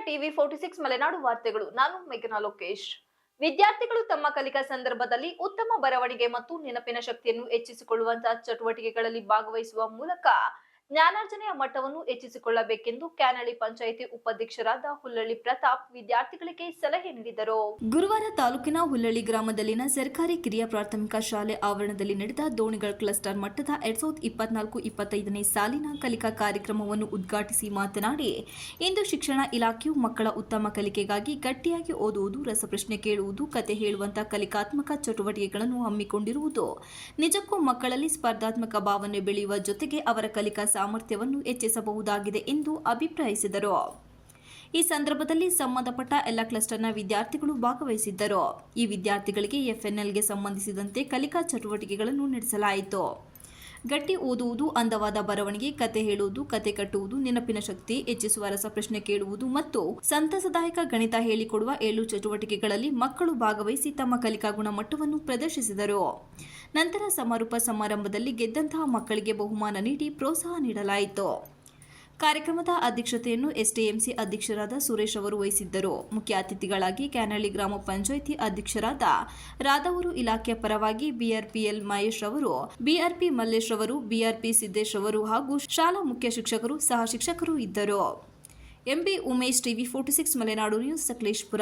TV 46 Malenadu ವಾರ್ತೆಗಳು. ನಾನು ಮೇಘನಾ ಲೋಕೇಶ್. ವಿದ್ಯಾರ್ಥಿಗಳು ತಮ್ಮ ಕಲಿಕಾ ಸಂದರ್ಭದಲ್ಲಿ ಉತ್ತಮ ಬರವಣಿಗೆ ಮತ್ತು ನೆನಪಿನ ಶಕ್ತಿಯನ್ನು ಹೆಚ್ಚಿಸಿಕೊಳ್ಳುವಂತಹ ಚಟುವಟಿಕೆಗಳಲ್ಲಿ ಭಾಗವಹಿಸುವ ಮೂಲಕ ಜ್ಞಾನಾರ್ಜನೆಯ ಮಟ್ಟವನ್ನು ಹೆಚ್ಚಿಸಿಕೊಳ್ಳಬೇಕೆಂದು ಕ್ಯಾನಳಿ ಪಂಚಾಯಿತಿ ಉಪಾಧ್ಯಕ್ಷರಾದ ಹುಲ್ಲಳ್ಳಿ ಪ್ರತಾಪ್ ವಿದ್ಯಾರ್ಥಿಗಳಿಗೆ ಸಲಹೆ ನೀಡಿದರು. ಗುರುವಾರ ತಾಲೂಕಿನ ಹುಲ್ಲಳ್ಳಿ ಗ್ರಾಮದಲ್ಲಿನ ಸರ್ಕಾರಿ ಕಿರಿಯ ಪ್ರಾಥಮಿಕ ಶಾಲೆ ಆವರಣದಲ್ಲಿ ನಡೆದ ದೋಣಿಗಳ ಕ್ಲಸ್ಟರ್ ಮಟ್ಟದ 2024-25ನೇ ಸಾಲಿನ ಕಲಿಕಾ ಕಾರ್ಯಕ್ರಮವನ್ನು ಉದ್ಘಾಟಿಸಿ ಮಾತನಾಡಿ, ಇಂದು ಶಿಕ್ಷಣ ಇಲಾಖೆಯು ಮಕ್ಕಳ ಉತ್ತಮ ಕಲಿಕೆಗಾಗಿ ಗಟ್ಟಿಯಾಗಿ ಓದುವುದು, ರಸಪ್ರಶ್ನೆ ಕೇಳುವುದು, ಕತೆ ಹೇಳುವಂತಹ ಕಲಿಕಾತ್ಮಕ ಚಟುವಟಿಕೆಗಳನ್ನು ಹಮ್ಮಿಕೊಂಡಿರುವುದು ನಿಜಕ್ಕೂ ಮಕ್ಕಳಲ್ಲಿ ಸ್ಪರ್ಧಾತ್ಮಕ ಭಾವನೆ ಬೆಳೆಯುವ ಜೊತೆಗೆ ಅವರ ಕಲಿಕಾ ಸಾಮರ್ಥ್ಯವನ್ನು ಹೆಚ್ಚಿಸಬಹುದಾಗಿದೆ ಎಂದು ಅಭಿಪ್ರಾಯಿಸಿದರು. ಈ ಸಂದರ್ಭದಲ್ಲಿ ಸಂಬಂಧಪಟ್ಟ ಎಲ್ಲ ಕ್ಲಸ್ಟರ್ನ ವಿದ್ಯಾರ್ಥಿಗಳು ಭಾಗವಹಿಸಿದ್ದರು. ಈ ವಿದ್ಯಾರ್ಥಿಗಳಿಗೆ ಎಫ್ಎನ್ಎಲ್ಗೆ ಸಂಬಂಧಿಸಿದಂತೆ ಕಲಿಕಾ ಚಟುವಟಿಕೆಗಳನ್ನು ನಡೆಸಲಾಯಿತು. ಗಟ್ಟಿ ಓದುವುದು, ಅಂದವಾದ ಬರವಣಿಗೆ, ಕತೆ ಹೇಳುವುದು, ಕತೆ ಕಟ್ಟುವುದು, ನೆನಪಿನ ಶಕ್ತಿ ಹೆಚ್ಚಿಸುವ ರಸಪ್ರಶ್ನೆ ಕೇಳುವುದು ಮತ್ತು ಸಂತಸದಾಯಕ ಗಣಿತ ಹೇಳಿಕೊಡುವ 7 ಚಟುವಟಿಕೆಗಳಲ್ಲಿ ಮಕ್ಕಳು ಭಾಗವಹಿಸಿ ತಮ್ಮ ಕಲಿಕಾ ಗುಣಮಟ್ಟವನ್ನು ಪ್ರದರ್ಶಿಸಿದರು. ನಂತರ ಸಮಾರೋಪ ಸಮಾರಂಭದಲ್ಲಿ ಗೆದ್ದಂತಹ ಮಕ್ಕಳಿಗೆ ಬಹುಮಾನ ನೀಡಿ ಪ್ರೋತ್ಸಾಹ ನೀಡಲಾಯಿತು. ಕಾರ್ಯಕ್ರಮದ ಅಧ್ಯಕ್ಷತೆಯನ್ನು ಎಸ್ಟಿಎಂಸಿ ಅಧ್ಯಕ್ಷರಾದ ಸುರೇಶ್ ಅವರು ವಹಿಸಿದ್ದರು. ಮುಖ್ಯ ಅತಿಥಿಗಳಾಗಿ ಕ್ಯಾನಳಿ ಗ್ರಾಮ ಪಂಚಾಯಿತಿ ಅಧ್ಯಕ್ಷರಾದ ರಾಧವರು, ಇಲಾಖೆಯ ಪರವಾಗಿ ಬಿಆರ್ಪಿಎಲ್ ಮಹೇಶ್ ಅವರು, ಬಿಆರ್ಪಿ ಮಲ್ಲೇಶ್ ಅವರು, ಬಿಆರ್ಪಿ ಸಿದ್ದೇಶ್ ಅವರು ಹಾಗೂ ಶಾಲಾ ಮುಖ್ಯ ಶಿಕ್ಷಕರು, ಸಹ ಶಿಕ್ಷಕರು ಇದ್ದರು. MB Umesh, TV 46 Malenadu news, Sakleshpur.